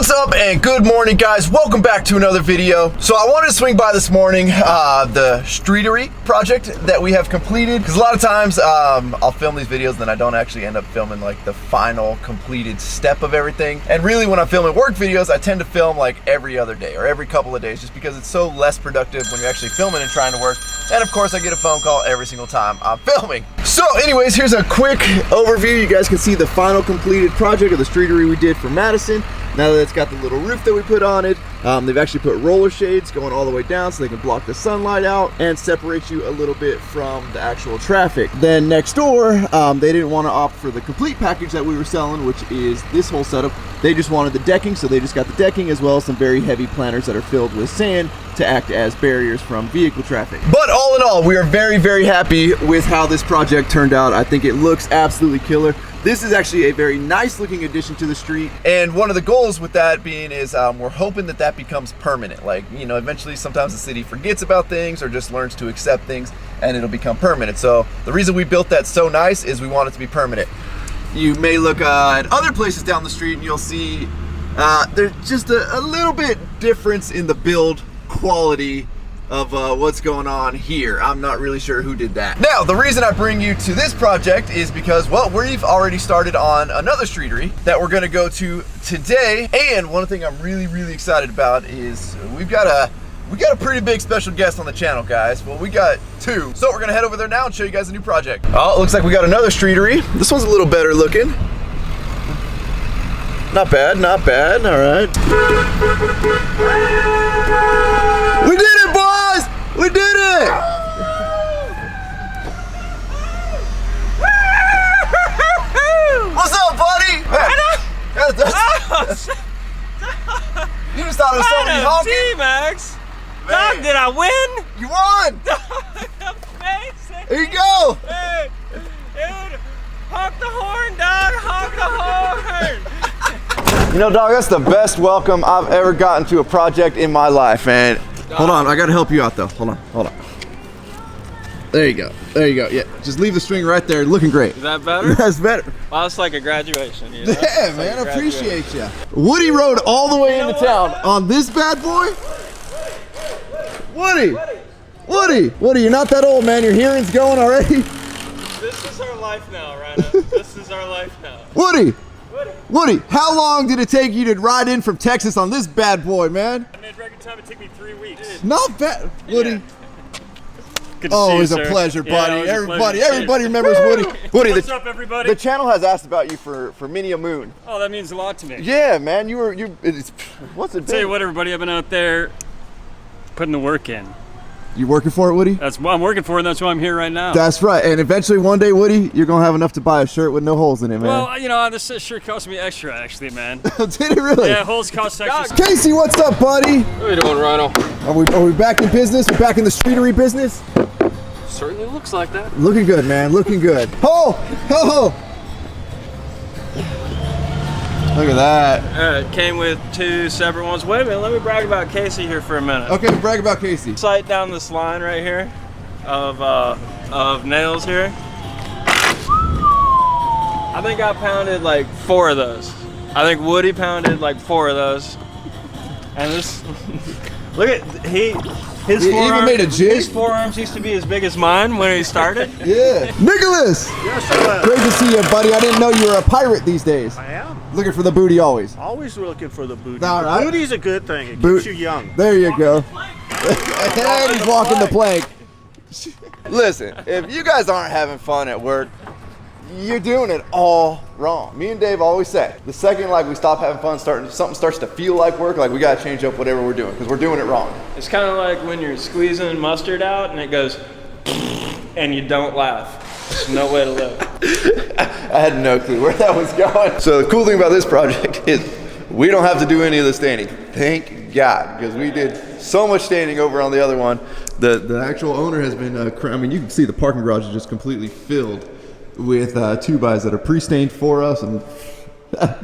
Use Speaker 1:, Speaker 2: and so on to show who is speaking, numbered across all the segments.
Speaker 1: What's up and good morning, guys. Welcome back to another video. So I wanted to swing by this morning the streetery project that we have completed, because a lot of times I'll film these videos and then I don't actually end up filming like the final completed step of everything. And really when I'm filming work videos, I tend to film like every other day or every couple of days, just because it's so less productive when you're actually filming and trying to work. And of course I get a phone call every single time I'm filming. So anyways, here's a quick overview. You guys can see the final completed project of the streetery we did for Madison. Now that it's got the little roof that we put on it, they've actually put roller shades going all the way down so they can block the sunlight out and separate you a little bit from the actual traffic. Then next door, they didn't want to opt for the complete package that we were selling, which is this whole setup. They just wanted the decking, so they just got the decking as well as some very heavy planters that are filled with sand to act as barriers from vehicle traffic. But all in all, we are very, very happy with how this project turned out. I think it looks absolutely killer. This is actually a very nice looking addition to the street. And one of the goals with that being is we're hoping that that becomes permanent. Like, you know, eventually sometimes the city forgets about things or just learns to accept things and it'll become permanent. So the reason we built that so nice is we want it to be permanent. You may look at other places down the street and you'll see there's just a little bit difference in the build quality of what's going on here. I'm not really sure who did that. Now, the reason I bring you to this project is because, well, we've already started on another streetery that we're gonna go to today. And one thing I'm really, really excited about is we got a pretty big special guest on the channel, guys. Well, we got two. So we're gonna head over there now and show you guys a new project. Oh, it looks like we got another streetery. This one's a little better looking. Not bad, not bad, all right. We did it, boys! We did it! What's up, buddy? You just thought it was somebody honking?
Speaker 2: Dmax! Dog, did I win?
Speaker 1: You won!
Speaker 2: Amazing!
Speaker 1: Here you go!
Speaker 2: Hey, dude, honk the horn, dog! Honk the horn!
Speaker 1: You know, dog, that's the best welcome I've ever gotten to a project in my life, man. Hold on, I gotta help you out though. Hold on. There you go. There you go. Yeah, just leave the string right there. Looking great.
Speaker 2: Is that better?
Speaker 1: That's better.
Speaker 2: Well, it's like a graduation, you know?
Speaker 1: Yeah, man, I appreciate you. Woody rode all the way into town on this bad boy. Woody, you're not that old, man. Your hearing's going already.
Speaker 2: This is our life now, Ryno. This is our life now.
Speaker 1: Woody, how long did it take you to ride in from Texas on this bad boy, man?
Speaker 2: I made record time. It took me 3 weeks.
Speaker 1: Not bad, Woody.
Speaker 2: Yeah. Good to see you,
Speaker 1: Always
Speaker 2: sir.
Speaker 1: a pleasure, buddy.
Speaker 2: Yeah,
Speaker 1: Everybody remembers Woody.
Speaker 2: What's up, everybody?
Speaker 1: The channel has asked about you for many a moon.
Speaker 2: Oh, that means a lot to me.
Speaker 1: Yeah, man. What's it been?
Speaker 2: Tell you what, everybody, I've been out there putting the work in.
Speaker 1: You working for it, Woody?
Speaker 2: That's what I'm working for, and that's why I'm here right now.
Speaker 1: That's right. And eventually, one day, Woody, you're gonna have enough to buy a shirt with no holes in it, man.
Speaker 2: Well, you know, this shirt cost me extra, actually, man.
Speaker 1: Did it really?
Speaker 2: Yeah, holes cost extra.
Speaker 1: Casey, what's up, buddy?
Speaker 3: What are you doing, Ryno?
Speaker 1: Are we back in business? We're back in the streetery business?
Speaker 3: Certainly looks like that.
Speaker 1: Looking good, man. Looking good. Ho! Look at that.
Speaker 2: It came with 2 separate ones. Wait a minute, let me brag about Casey here for a minute.
Speaker 1: Okay, brag about Casey.
Speaker 2: Sight down this line right here of nails here. I think I pounded like 4 of those. I think Woody pounded like 4 of those. And this, look at, his forearms used to be as big as mine when he started.
Speaker 1: Yeah. Nicholas!
Speaker 4: Yes, sir.
Speaker 1: Great to see you, buddy. I didn't know you were a pirate these days.
Speaker 4: I am.
Speaker 1: Looking for the booty always.
Speaker 4: Always looking for the booty.
Speaker 1: All right.
Speaker 4: Booty's a good thing. It keeps you young.
Speaker 1: There you go. And he's walking the plank. Listen, if you guys aren't having fun at work, you're doing it all wrong. Me and Dave always say, the second like we stop having fun, something starts to feel like work, like we gotta change up whatever we're doing, because we're doing it wrong.
Speaker 2: It's kind of like when you're squeezing mustard out and it goes, and you don't laugh. There's no way to live.
Speaker 1: I had no clue where that was going. So the cool thing about this project is we don't have to do any of the standing. Thank God, because we did so much standing over on the other one. The actual owner has been, I mean, you can see the parking garage is just completely filled with 2x that are pre-stained for us. And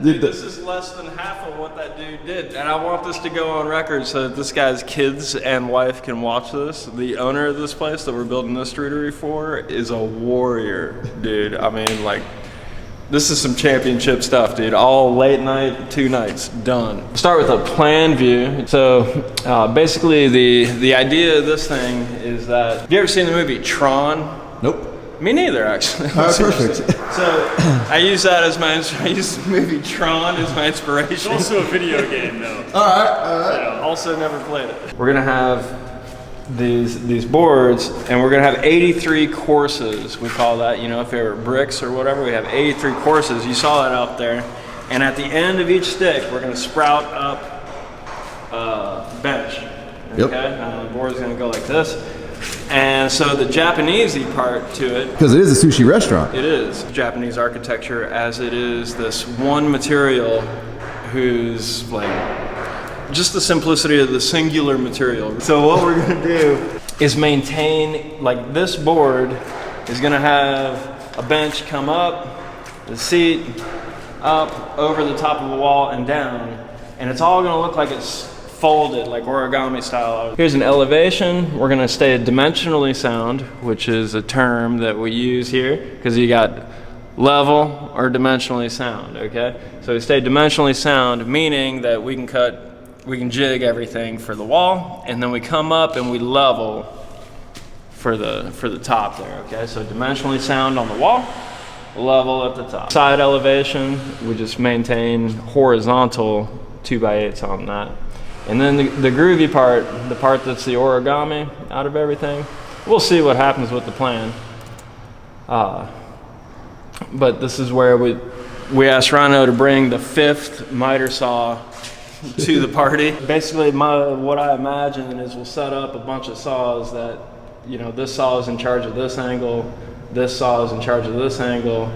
Speaker 2: dude, this is less than half of what that dude did. And I want this to go on record so that this guy's kids and wife can watch this. The owner of this place that we're building this streetery for is a warrior, dude. I mean, like, This is some championship stuff, dude. All late night, 2 nights, done. Start with a plan view. So basically the idea of this thing is that, have you ever seen the movie Tron?
Speaker 1: Nope.
Speaker 2: Me neither, actually.
Speaker 1: All right, perfect.
Speaker 2: So I use that as my, I use the movie Tron as my inspiration.
Speaker 4: It's also a video game, though.
Speaker 1: All right.
Speaker 2: Also never played it. We're gonna have these boards, and we're gonna have 83 courses. We call that, you know, if they were bricks or whatever, we have 83 courses. You saw that out there. And at the end of each stick, we're gonna sprout up a bench.
Speaker 1: Yep.
Speaker 2: Okay, the board's gonna go like this. And so the Japanesey part to it,
Speaker 1: Because it is a sushi restaurant.
Speaker 2: it is Japanese architecture, as it is this one material whose, like, just the simplicity of the singular material. So what we're gonna do is maintain, like, this board is gonna have a bench come up, the seat up, over the top of the wall and down, and it's all gonna look like it's folded, like origami style. Here's an elevation. We're gonna stay dimensionally sound, which is a term that we use here, because you got level or dimensionally sound, okay? So we stay dimensionally sound, meaning that we can jig everything for the wall, and then we come up and we level for the top there, okay? So dimensionally sound on the wall, level at the top. Side elevation, we just maintain horizontal 2x8s on that. And then the groovy part, the part that's the origami out of everything, we'll see what happens with the plan. But this is where we asked Rhino to bring the 5th miter saw to the party. Basically, what I imagine is we'll set up a bunch of saws that, you know, this saw is in charge of this angle, this saw is in charge of this angle,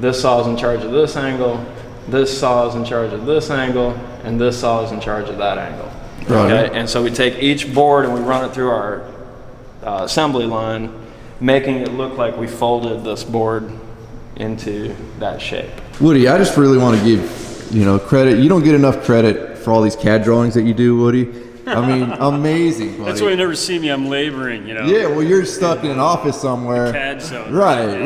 Speaker 2: this saw is in charge of this angle, this saw is in charge of this angle, and this saw is in charge of that angle. Okay, and so we take each board and we run it through our assembly line, making it look like we folded this board into that shape.
Speaker 1: Woody, I just really want to give, you know, credit. You don't get enough credit for all these CAD drawings that you do, Woody. I mean, amazing, buddy.
Speaker 5: That's why you never see me. I'm laboring, you know.
Speaker 1: Yeah, well, you're stuck in an office somewhere.
Speaker 5: CAD zone.
Speaker 1: Right.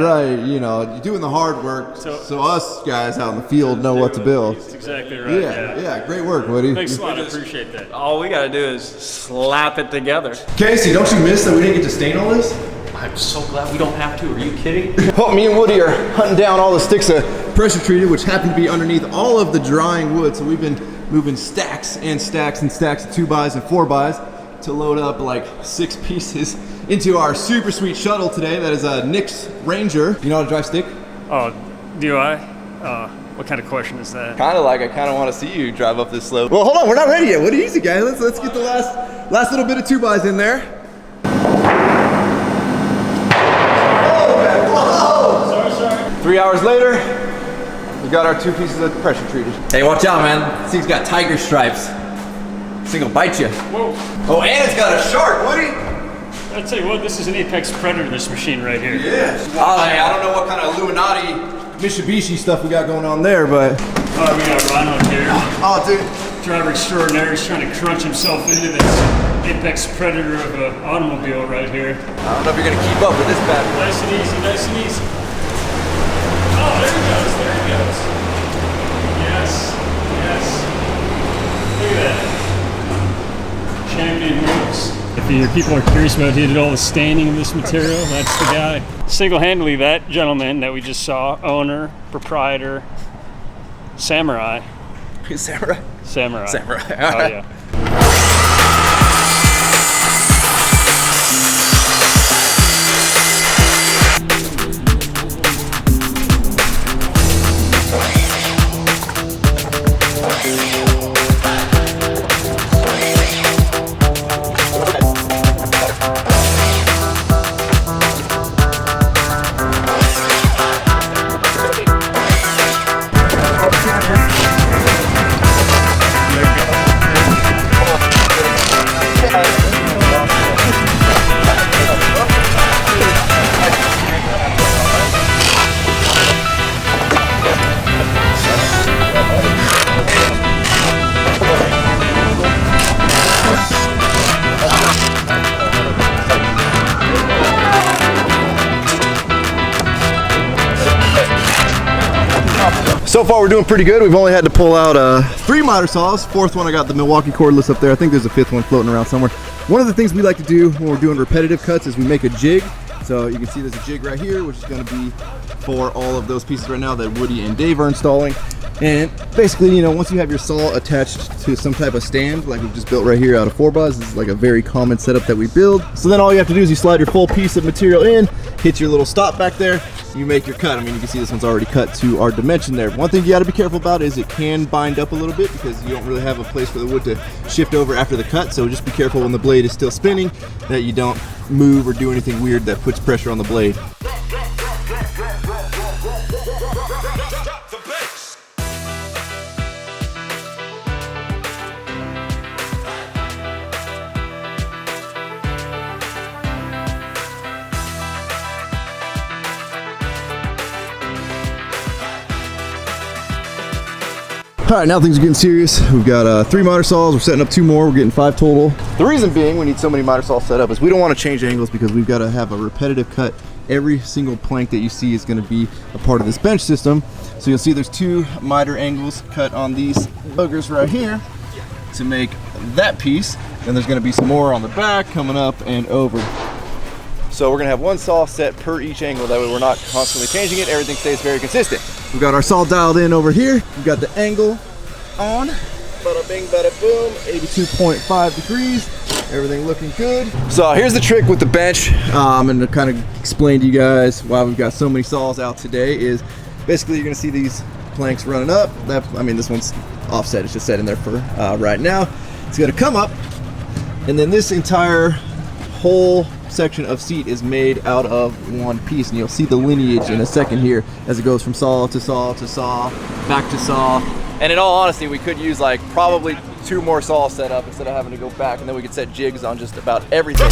Speaker 1: You know, you're doing the hard work, so us guys out in the field know what to build.
Speaker 5: That's exactly right.
Speaker 1: Yeah, great work, Woody.
Speaker 5: Thanks a lot. I appreciate that.
Speaker 2: All we gotta do is slap it together.
Speaker 1: Casey, don't you miss that we didn't get to stain all this?
Speaker 3: I'm so glad we don't have to. Are you kidding?
Speaker 1: Well, me and Woody are hunting down all the sticks of pressure treated, which happen to be underneath all of the drying wood. So we've been moving stacks and stacks and stacks of 2x and 4x to load up like 6 pieces into our super sweet shuttle today. That is a Nick's Ranger. You know how to drive stick?
Speaker 5: Oh, do I? What kind of question is that?
Speaker 1: Kind of like I kind of want to see you drive up this slope. Well, hold on, we're not ready yet. Woody, easy, guys. Let's get the last little bit of 2x in there.
Speaker 5: Sorry.
Speaker 1: 3 hours later, we got our 2 pieces of pressure treated.
Speaker 6: Hey, watch out, man. This thing's got tiger stripes. This thing will bite you.
Speaker 5: Whoa.
Speaker 1: Oh, and it's got a shark, Woody.
Speaker 5: I'll tell you what, this is an Apex Predator, this machine right here.
Speaker 1: Yeah. I don't know what kind of Illuminati Mitsubishi stuff we got going on there, but.
Speaker 5: Oh, we got Rhino here.
Speaker 1: Oh, dude.
Speaker 5: Driver extraordinaire. He's trying to crunch himself into this Apex Predator of an automobile right here.
Speaker 1: I don't know if you're gonna keep up with this bad boy.
Speaker 5: Nice and easy, nice and easy. Oh, there he goes, there he goes. Yes. Look at that. Champion moves. If your people are curious about who did all the staining of this material, that's the guy. Single-handedly, that gentleman that we just saw, owner, proprietor, samurai.
Speaker 1: Samurai?
Speaker 5: Samurai.
Speaker 1: Samurai.
Speaker 5: Oh, yeah.
Speaker 1: So far we're doing pretty good. We've only had to pull out 3 miter saws. 4th one I got the Milwaukee cordless up there. I think there's a 5th one floating around somewhere. One of the things we like to do when we're doing repetitive cuts is we make a jig. So you can see there's a jig right here, which is going to be for all of those pieces right now that Woody and Dave are installing. And basically, you know, once you have your saw attached to some type of stand, like we've just built right here out of 4x, this is like a very common setup that we build. So then all you have to do is you slide your full piece of material in, hit your little stop back there, you make your cut. I mean, you can see this one's already cut to our dimension there. One thing you got to be careful about is it can bind up a little bit because you don't really have a place for the wood to shift over after the cut. So just be careful when the blade is still spinning that you don't move or do anything weird that puts pressure on the blade. All right, now things are getting serious. We've got 3 miter saws. We're setting up 2 more. We're getting 5 total. The reason being we need so many miter saws set up is we don't want to change angles because we've got to have a repetitive cut. Every single plank that you see is going to be a part of this bench system. So you'll see there's 2 miter angles cut on these boogers right here to make that piece. And there's going to be some more on the back coming up and over. So we're going to have 1 saw set per each angle. That way we're not constantly changing it. Everything stays very consistent. We've got our saw dialed in over here. We've got the angle on. Bada bing, bada boom. 82.5 degrees. Everything looking good. So here's the trick with the bench. And to kind of explain to you guys why we've got so many saws out today is basically you're going to see these planks running up. I mean, this one's offset. It's just set in there for right now. It's going to come up. And then this entire whole section of seat is made out of one piece, and you'll see the lineage in a second here as it goes from saw to saw to saw back to saw. And in all honesty, we could use like probably 2 more saws set up instead of having to go back, and then we could set jigs on just about everything.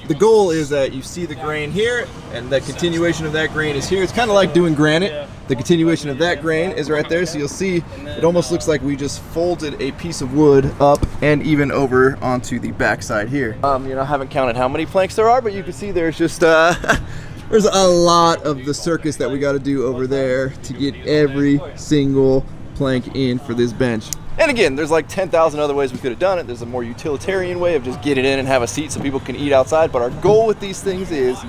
Speaker 1: The goal is that you see the grain here, and the continuation of that grain is here. It's kind of like doing granite. The continuation of that grain is right there, so you'll see it almost looks like we just folded a piece of wood up and even over onto the back side here. You know, I haven't counted how many planks there are, but you can see there's just there's a lot of the circus that we got to do over there to get every single plank in for this bench. And again, there's like 10,000 other ways we could have done it. There's a more utilitarian way of just get it in and have a seat so people can eat outside. But our goal with these things is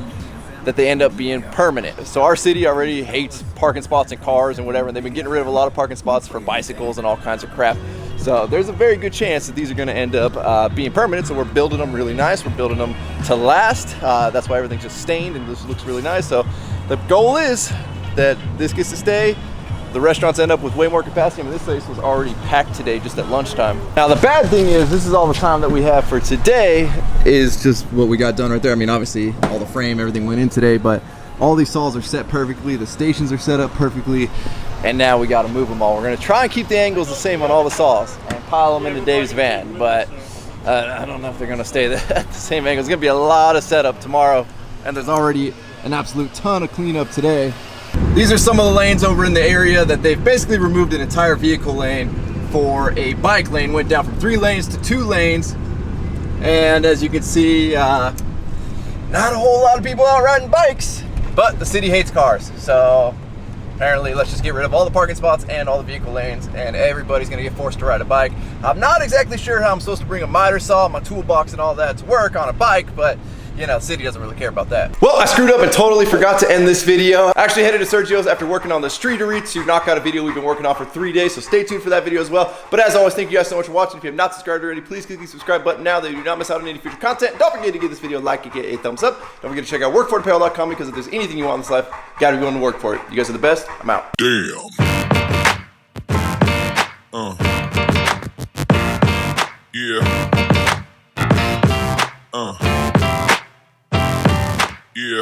Speaker 1: that they end up being permanent. So our city already hates parking spots and cars and whatever. And they've been getting rid of a lot of parking spots for bicycles and all kinds of crap. So there's a very good chance that these are going to end up being permanent. So we're building them really nice. We're building them to last. That's why everything's just stained and this looks really nice. So the goal is that this gets to stay. The restaurants end up with way more capacity. I mean, this place was already packed today just at lunchtime. Now, the bad thing is this is all the time that we have for today is just what we got done right there. I mean, obviously, all the frame, everything went in today, but all these saws are set perfectly. The stations are set up perfectly, and now we got to move them all. We're going to try and keep the angles the same on all the saws and pile them into Dave's van, but I don't know if they're going to stay at the same angle. It's going to be a lot of setup tomorrow, and there's already an absolute ton of cleanup today. These are some of the lanes over in the area that they've basically removed an entire vehicle lane for a bike lane. Went down from 3 lanes to 2 lanes. And as you can see, not a whole lot of people out riding bikes, but the city hates cars. So apparently let's just get rid of all the parking spots and all the vehicle lanes, and everybody's gonna get forced to ride a bike. I'm not exactly sure how I'm supposed to bring a miter saw, my toolbox and all that to work on a bike, but you know, city doesn't really care about that. Well, I screwed up and totally forgot to end this video. I actually headed to Sergio's after working on the streetery to knock out a video we've been working on for 3 days, so stay tuned for that video as well. But as always, thank you guys so much for watching. If you have not subscribed already, please click the subscribe button now that you do not miss out on any future content. Don't forget to give this video a like and get a thumbs up. Don't forget to check out workforapparel.com because if there's anything you want in this life, you gotta be willing to work for it. You guys are the best. I'm out.
Speaker 7: Damn. Yeah. Yeah.